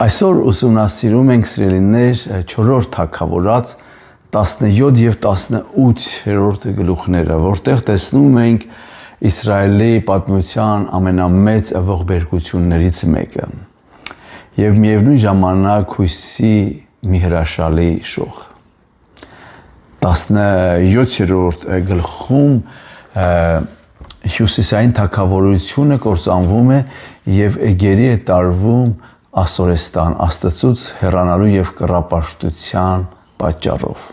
Այսօր ուսումնասիրում ենք սիրելիներ 4-րդ թագավորաց 17 եւ 18-րդ գլուխները, որտեղ տեսնում ենք Իսրայելի պատմության ամենամեծ ողբերգություններից մեկը եւ միևնույն ժամանակ հույսի մի հրաշալի շող։ 17-րդ գլխում հյուսիսային թագավորությունը կործանվում է եւ գերի է տարվում Ասորեստան Աստծուց հեռանալու եւ կռապաշտության պատճառով։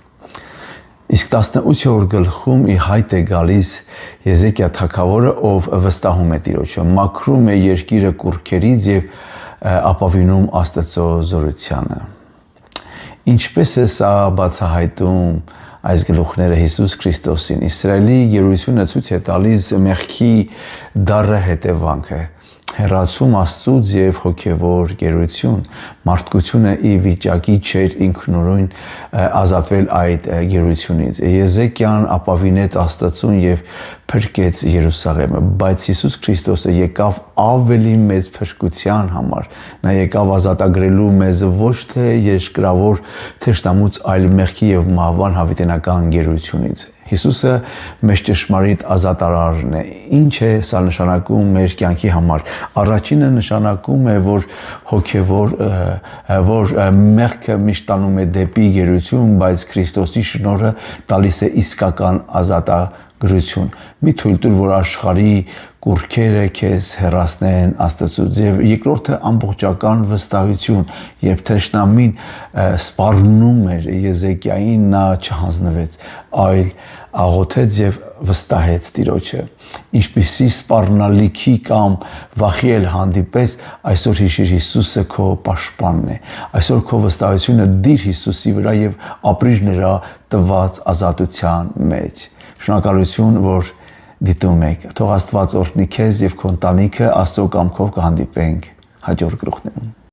Իսկ 18-րդ գլխում ի հայտ է գալիս Եզեկիա թագավորը, ով վստահում է Տիրոջը, մաքրում է երկիրը կուռքերից եւ ապավինում Աստծո զորությանը։ Ինչպես է սա բացահայտում այս գլուխները Հիսուս Քրիստոսին։ Իսրայելի գերությունը ցույց է տալիս մեղքի դառը հետևանքը, հեռացում Աստծուց եւ հոգեվոր գերություն։ Մարդկությունը ի վիճակի չէր ինքնուրույն ազատվել այդ գերությունից։ Եզեկիան ապավինեց Աստծուն եւ փրկեց Երուսաղեմը, բայց Հիսուս Քրիստոսը եկավ ավելի մեծ փրկության համար։ Նա եկավ ազատագրելու մեզ ոչ թե երկրավոր թշնամուց, այլ մեղքի եւ մահվան հավիտենական գերությունից։ Հիսուսը մեր ճշմարիտ ազատարարն է։ Ինչ է սա նշանակում մեր կյանքի համար։ Առաջինը նշանակում է, որ որ մեղքը միշտ տանում է դեպի գերություն, բայց Քրիստոսի շնորհը տալիս է իսկական ազատագրություն։ Մի թույլ տուր, որ աշխարհի կուռքերը քեզ հեռացնեն Աստծուց։ Եվ երկրորդը ամբողջական վստահություն, երբ թշնամին սպառնում էր Եզեկիային, նա չհանձնվեց, այլ աղոթեց եւ վստահեց Տիրոջը։ Ինչպիսի սպառնալիքի կամ վախի էլ հանդիպես, այսօր հիշիր Հիսուսը քո պաշտպանն է։ Այսօր քո վստահությունը դիր Հիսուսի վրա եւ ապրիր նրա տված ազատության մեջ։ Շնորհակալություն, որ դիտում եք։ Թող Աստված օրհնի քեզ եւ քո ընտանիքը, Աստծո կամքով կհանդիպենք հաջորդ գլուխներում։